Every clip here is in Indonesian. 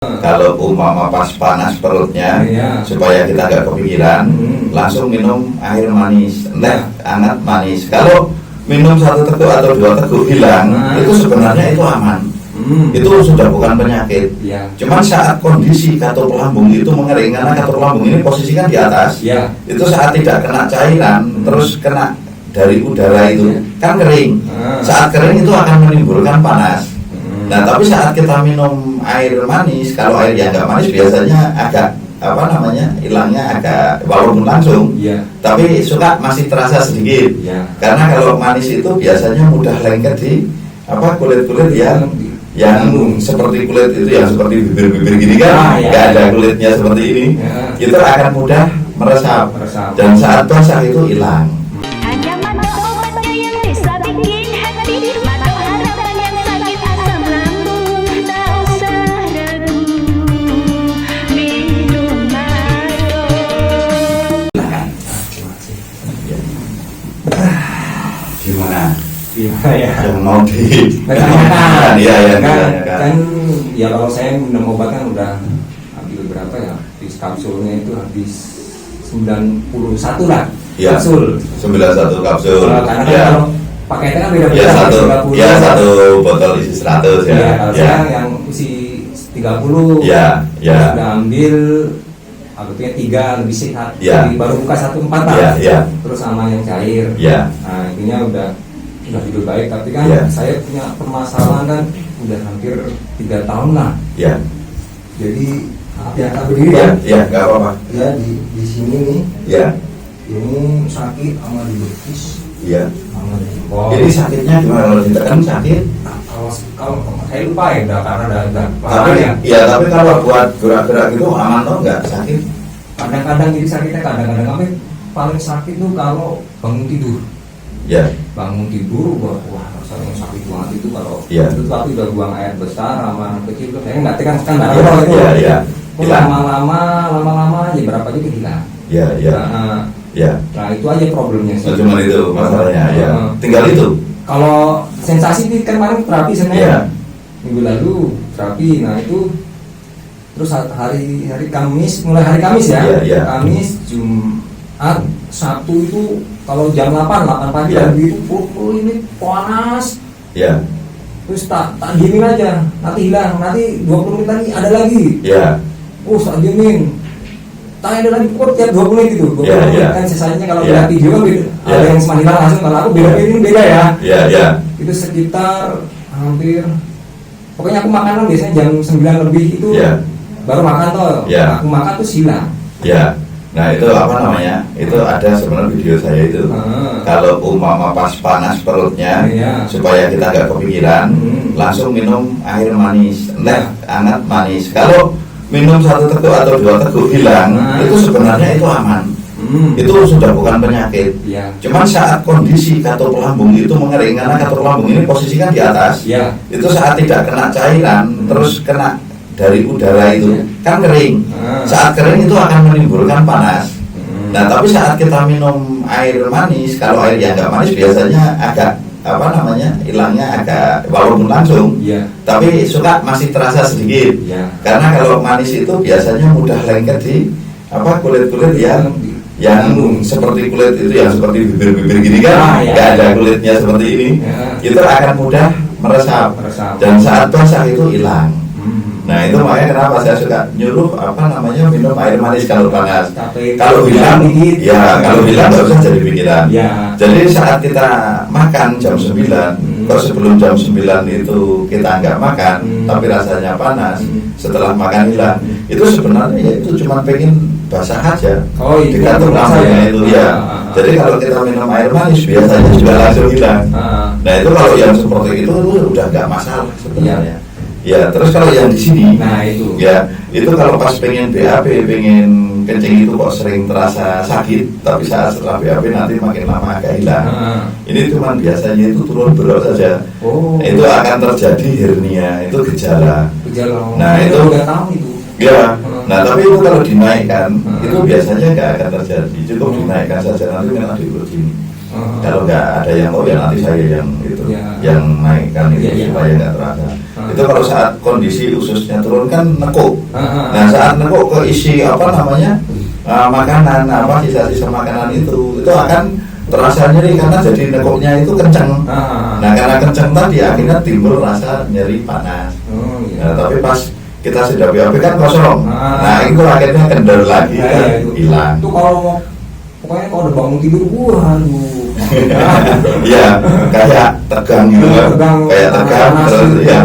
Kalau umpama pas panas perutnya, supaya kita nggak kepikiran, langsung minum air manis, entah hangat manis. Kalau minum 1 teguk atau 2 teguk hilang, itu sebenarnya itu aman. Itu sudah bukan penyakit. Cuman saat kondisi katup lambung itu mengering, karena katup lambung ini posisikan di atas, itu saat tidak kena cairan, terus kena dari udara itu, kan kering. Saat kering itu akan menimbulkan panas. Nah, tapi saat kita minum air manis, kalau air yang nggak manis biasanya agak hilangnya agak walaupun langsung, tapi suka masih terasa sedikit. Karena kalau manis itu biasanya mudah lengket di kulit-kulit yang seperti kulit itu yang seperti bibir-bibir gini kan, nggak ada kulitnya seperti ini, itu akan mudah meresap. Dan saat basah itu hilang. Gimana ya? Yang mau ditanyakan. Kan ya kalau saya minum obat kan udah habis berapa ya? Habis kapsulnya itu habis 91 lah. Kapsul 91 kapsul. Karena kalau paketnya kan beda-beda. Satu botol isi 100 ya. Kalau saya yang isi 30. Sudah ambil artinya 3 lebih sehat. Jadi baru buka 1 4 lah. Terus sama yang cair. Nah, intinya udah tidur baik, tapi kan saya punya permasalahan kan udah hampir 3 tahun lah. Jadi agak berdiri nggak apa-apa. Di sini nih. Ini sakit sama di betis. Sama di jempol. Jadi sakitnya gimana kalau ditekan sakit? Kalau saya lupa ya, karena udah tapi tapi kalau buat gerak-gerak gitu aman toh, nggak sakit? Kadang-kadang jadi sakitnya kadang-kadang paling sakit tuh kalau bangun tidur. Bangun tidur, wah rasanya sakit banget itu kalau itu, tapi udah buang air besar sama anak kecil tuh saya nggak tekan itu. Lama-lama aja berapa aja hilang. Nah itu aja problemnya sih. Cuma itu masalahnya. Tinggal itu. Kalau sensasi ini kan kemarin terapi Senin, minggu lalu terapi. Nah itu terus hari Kamis, mulai hari Kamis Kamis, Jumat, Sabtu itu kalau jam 8 pagi itu ini panas. Terus tak diemin aja, nanti hilang, nanti 20 menit lagi ada lagi. Tak diemin, tak ada lagi tiap 20 menit itu. 20 menit kan sisanya kalau lihat video kan ada yang semakin hilang langsung, kalau aku ini beda ya. Itu sekitar hampir, pokoknya aku makan biasanya jam 9 lebih itu baru makan toh. Aku makan tuh hilang. Nah itu itu ada sebenarnya video saya itu. Kalau umpama pas panas perutnya, supaya kita nggak kepikiran, langsung minum air manis, entah hangat manis. Kalau minum 1 teguk atau 2 teguk hilang, itu sebenarnya itu aman. Itu sudah bukan penyakit. Cuman saat kondisi katup lambung itu mengering, karena katup lambung ini posisikan di atas, itu saat tidak kena cairan, terus kena dari udara itu, kan kering. Saat kering itu akan menimbulkan panas. Nah, tapi saat kita minum air manis, kalau air yang nggak manis biasanya agak hilangnya agak walaupun langsung, tapi suka masih terasa sedikit. Karena kalau manis itu biasanya mudah lengket di kulit-kulit yang seperti kulit itu yang seperti bibir-bibir gini kan, nggak ada kulitnya seperti ini, itu akan mudah meresap. Dan saat basah itu hilang. Nah itu makanya kenapa saya suka nyuruh minum air manis kalau panas. Kalau hilang, kalau hilang nggak usah jadi pikiran. Jadi saat kita makan jam 9, kalau sebelum jam 9 itu kita nggak makan, tapi rasanya panas, setelah makan hilang, itu sebenarnya itu cuma pengen basah aja. Di katup lambungnya itu Jadi kalau kita minum air manis biasanya juga langsung hilang. Nah itu kalau yang seperti itu udah nggak masalah sebenarnya. Terus kalau yang di sini, itu kalau pas pengen BAB, pengen kencing itu kok sering terasa sakit, tapi saat setelah BAB nanti makin lama agak hilang. Ini cuma biasanya itu turun berat saja. Itu akan terjadi hernia, itu gejala. Nah itu udah tahu itu. Nah tapi itu kalau dinaikkan, itu biasanya nggak akan terjadi. Cukup dinaikkan saja, nanti memang diurut ini. Kalau nggak ada yang tahu ya nanti saya yang itu, yang naikkan itu supaya nggak terasa. Itu kalau saat kondisi ususnya turun kan nekuk. Nah saat nekuk keisi makanan, sisa-sisa makanan itu akan terasa nyeri karena jadi nekuknya itu kenceng. Nah karena kenceng tadi akhirnya timbul rasa nyeri panas. Nah, tapi pas kita sudah BAB kan kosong. Nah itu akhirnya kendor lagi, hilang. Itu kalau pokoknya kalau udah bangun tidur, waduh. Iya, kayak tegang gitu kan, kayak tegang terus ya.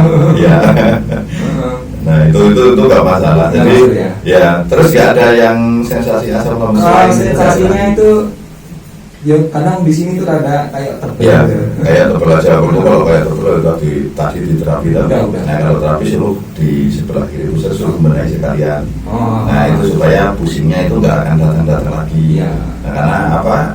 Nah itu nggak masalah. Jadi ya terus nggak ada yang sensasi asam lambung. Kalau sensasinya itu ya kadang di sini tuh ada kayak tebel. Ya, kayak tebel aja. Kalau kayak tebel tadi di terapi tadi. Nah kalau terapi suruh di sebelah kiri pusat suruh benahi sekalian. Nah itu supaya pusingnya itu nggak akan datang lagi. Nah, karena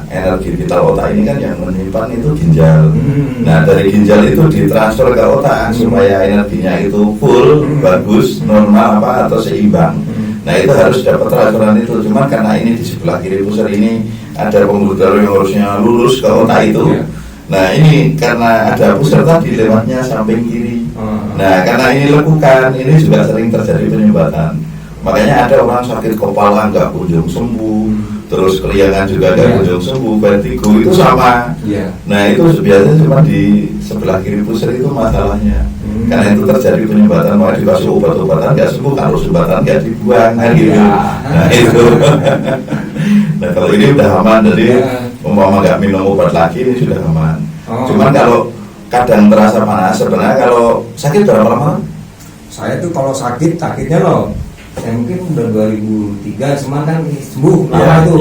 energi vital otak ini kan yang menyimpan itu ginjal. Nah dari ginjal itu ditransfer ke otak supaya energinya itu full, bagus, normal atau seimbang. Nah itu harus dapat transferan itu. Cuman karena ini di sebelah kiri pusat ini ada pembuluh darah yang harusnya lurus ke otak itu. Nah ini karena ada pusat tadi lewatnya samping kiri. Nah karena ini lekukan, ini juga sering terjadi penyumbatan. Makanya ada orang sakit kepala nggak kunjung sembuh, terus keliangan juga nggak kunjung sembuh, vertigo itu sama. Nah itu biasanya cuma di sebelah kiri pusat itu masalahnya. Karena itu terjadi penyumbatan, maka dikasih obat-obatan nggak sembuh, kalau sumbatan nggak dibuang kan gitu. Nah itu. Nah kalau ini udah aman, jadi umpama nggak minum obat lagi ini sudah aman. Cuman kalau kadang terasa panas, sebenarnya kalau sakit berapa lama? Saya tuh kalau sakitnya loh, saya mungkin udah 2003, cuma kan sembuh lama itu.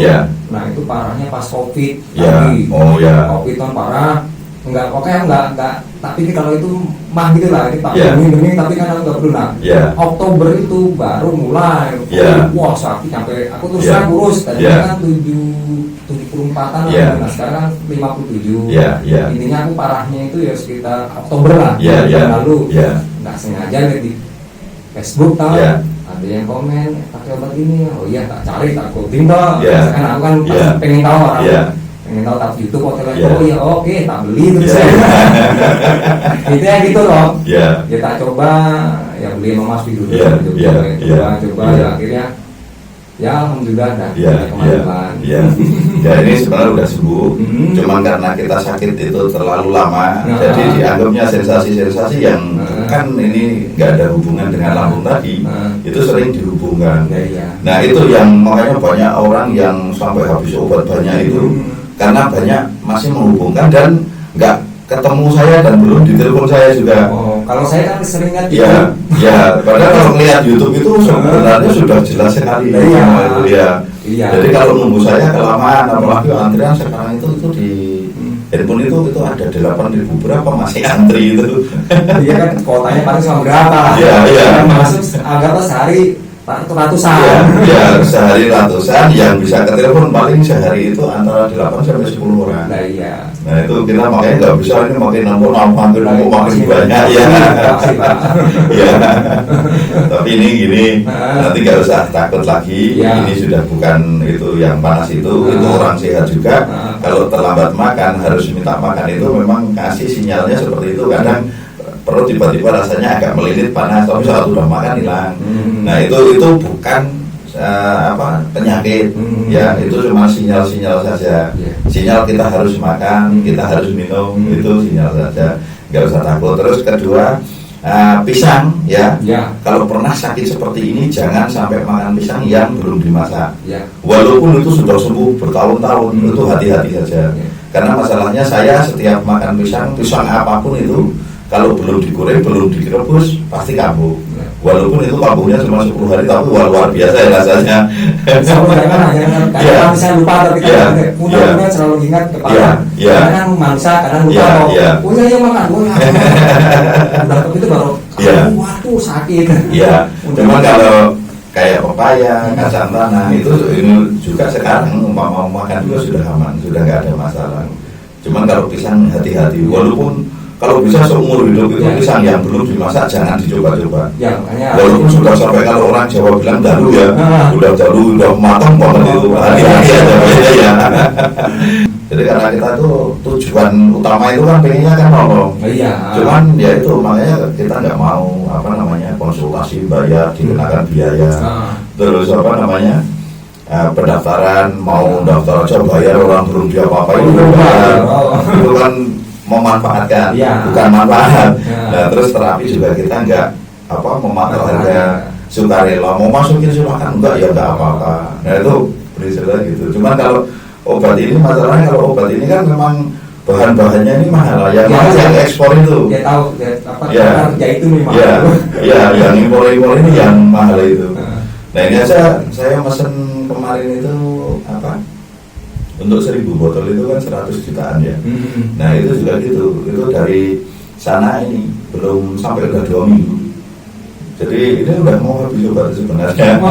Nah itu parahnya pas COVID lagi. COVID kan parah. Enggak, tapi kalau itu mah gitu lah, kita bening tapi kan aku nggak perlu. Oktober itu baru mulai. Wah sakit sampai aku terus kurus. Tadinya kan 74-an, nah sekarang 57. Intinya aku parahnya itu ya sekitar Oktober lah. Lalu nggak sengaja lihat di Facebook tahu. Ada yang komen pakai obat ini, tak cari, tak ikutin toh. Karena aku kan pengen tahu orang. Pengen tahu tak YouTube oke tak beli terus itu ya gitu loh. Ya tak coba ya beli sama Mas dulu coba akhirnya ya alhamdulillah dah kemajuan. Ya ini sebenarnya udah sembuh. Cuman karena kita sakit itu terlalu lama, jadi dianggapnya sensasi-sensasi yang kan ini nggak ada hubungan dengan lambung tadi, itu sering dihubungkan. Nah itu yang makanya banyak orang yang sampai habis obat banyak itu karena banyak masih menghubungkan dan nggak ketemu saya dan belum ditelepon saya juga. Kalau saya kan sering lihat padahal kalau melihat YouTube itu sebenarnya sudah jelas sekali. Jadi kalau nunggu saya kelamaan, apalagi antrian sekarang itu di handphone itu ada 8.000 berapa masih antri itu. Iya kan kotanya paling sama berapa? Masuk anggaplah sehari ratusan. Sehari ratusan, yang bisa ke telepon paling sehari itu antara 8 sampai 10 orang. Nah itu kita makanya nggak bisa ini makin nambah makin banyak Tapi ini gini, nanti nggak usah takut lagi. Ini sudah bukan itu yang panas itu orang sehat juga. Kalau terlambat makan harus minta makan itu memang kasih sinyalnya seperti itu. Kadang perut tiba-tiba rasanya agak melilit panas, tapi saat udah makan hilang. Nah itu bukan penyakit, itu cuma sinyal-sinyal saja. Sinyal kita harus makan, kita harus minum, itu sinyal saja, nggak usah takut. Terus kedua, pisang kalau pernah sakit seperti ini jangan sampai makan pisang yang belum dimasak. Walaupun itu sudah sembuh bertahun-tahun, itu hati-hati saja. Karena masalahnya saya setiap makan pisang apapun itu kalau belum digoreng, belum direbus, pasti kambuh. Walaupun itu kambuhnya cuma 10 hari, tapi luar biasa ya rasanya. Kadang saya lupa, tapi mudah-mudahan selalu ingat kepala. Kadang mangsa, kadang lupa. Punya makan. Udah itu baru, waduh sakit. Cuma kalau kayak pepaya, kacang tanah itu ini juga sekarang mau makan juga sudah aman, sudah nggak ada masalah. Cuman kalau pisang hati-hati, walaupun kalau bisa seumur hidup itu pisang yang belum dimasak jangan dicoba-coba. Walaupun sudah sampai kalau orang Jawa bilang dalu udah matang banget itu, hati-hati aja ya. Jadi karena kita tuh tujuan utama itu kan pengennya kan nolong. Iya. Cuman ya itu makanya kita nggak mau apa namanya konsultasi bayar dikenakan biaya. Terus apa namanya pendaftaran mau daftar aja bayar orang belum dia apa itu bayar. Itu kan memanfaatkan, bukan manfaat. Nah terus terapi juga kita nggak apa mematok harga sukarela, mau masukin silakan, enggak ya enggak apa-apa. Nah itu prinsipnya gitu. Cuman kalau obat ini masalahnya kalau obat ini kan memang bahan-bahannya ini mahal ya, yang ekspor itu. Ya tahu, ya itu memang. Ya, yang impor ini yang mahal itu. Nah ini aja saya mesen kemarin itu apa? Untuk 1000 botol itu kan 100 jutaan ya. Nah itu juga gitu, itu dari sana ini belum sampai udah 2 minggu. Jadi ini udah mau habis obat sebenarnya.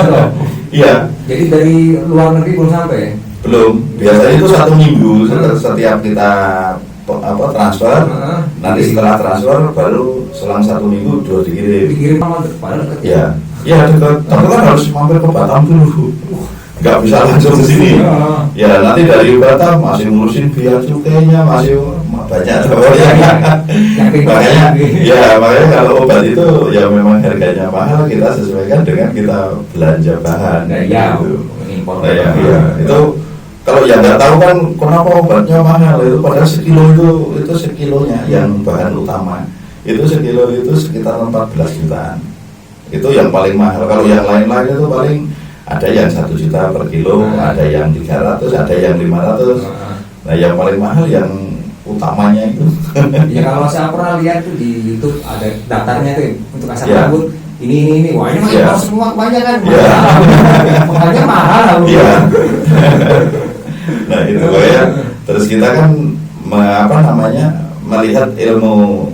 Iya. Jadi dari luar negeri belum sampai? Belum. Biasanya itu 1 minggu setiap kita apa transfer. Nanti setelah transfer baru selang 1 minggu 2 dikirim. Dikirim sama padahal dekat. Iya. Iya dekat. Tapi kan harus mampir ke Batam dulu. Nggak bisa langsung ke sini. Ya nanti dari Batam masih ngurusin biaya cukainya masih banyak. Makanya kalau obat itu ya memang harganya mahal, kita sesuaikan dengan kita belanja bahan. Itu kalau yang nggak tahu kan kenapa obatnya mahal itu, padahal sekilo itu sekilonya yang bahan utama itu sekilo itu sekitar 14 jutaan. Itu yang paling mahal. Kalau yang lain-lain itu paling ada yang 1 juta per kilo, ada yang 300, ada yang 500. Nah yang paling mahal yang utamanya itu. Ya kalau saya pernah lihat tuh di YouTube ada daftarnya tuh untuk asam lambung. Ini, wah ini mah semua kebanyakan. Makanya mahal. Iya. Nah itu ya. Terus kita kan melihat ilmu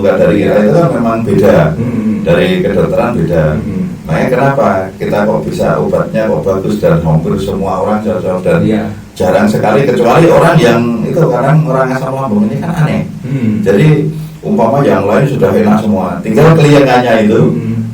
dari kita itu kan memang beda. Dari kedokteran beda. Makanya kenapa kita kok bisa obatnya kok bagus dan hampir semua orang cocok dan jarang sekali kecuali orang yang itu kadang orang asam lambung ini kan aneh. Jadi umpama yang lain sudah enak semua, tinggal kelihatannya itu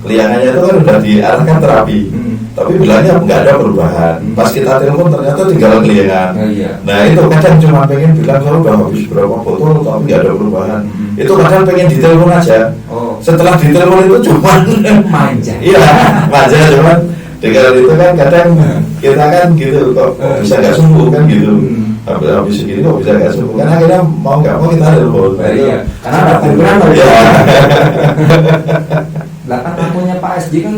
kan sudah diarahkan terapi. Tapi bilangnya nggak ada perubahan. Pas kita telepon ternyata tinggal kelihatan. Nah itu kadang cuma pengen bilang saya udah habis berapa botol tapi nggak ada perubahan. Itu kadang pengen ditelepon aja. Setelah ditelepon itu cuma manja. Iya manja cuman dengan itu kan kadang kita kan gitu kok bisa nggak sembuh kan gitu. Habis segini kok bisa nggak sembuh kan akhirnya mau nggak mau kita telepon. Karena ada penggunaan. Belakang akunnya Pak SJ kan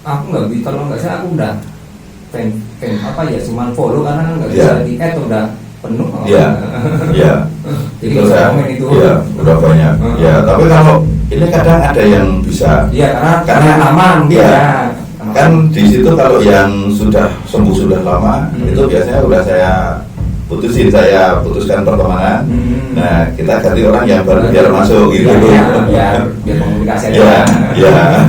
aku nggak bisa, kalau nggak salah aku udah fan apa ya cuman follow karena kan nggak bisa di add udah penuh. Iya. Jadi saya komen itu. Iya, udah banyak. Ya, tapi kalau ini kadang ada yang bisa. Iya, karena aman. Iya. Kan di situ kalau yang sudah sembuh sudah lama itu biasanya udah saya putuskan pertemanan. Nah, kita ganti orang yang baru biar masuk gitu. Biar komunikasi aja. Iya.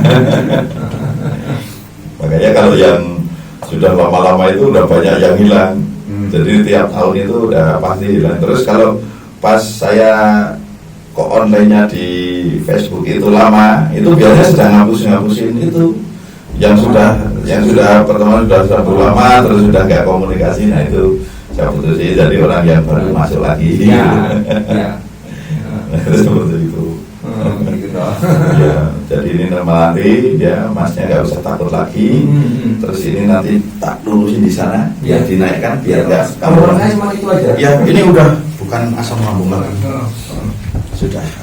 Makanya kalau yang sudah lama-lama itu udah banyak yang hilang. Jadi tiap tahun itu udah pasti hilang. Terus kalau pas saya kok online-nya di Facebook itu lama, itu biasanya sedang ngapusin itu yang sudah pertemuan sudah lama terus sudah nggak komunikasi. Nah itu saya putusin jadi orang yang baru masuk lagi. Seperti itu. Ya, jadi ini nanti ya masnya nggak usah takut lagi. Terus ini nanti tak lurusin di sana, biar dinaikkan, biar nggak. Kamu cuma itu aja. Ya, ini udah bukan asam lambung lagi. Sudah.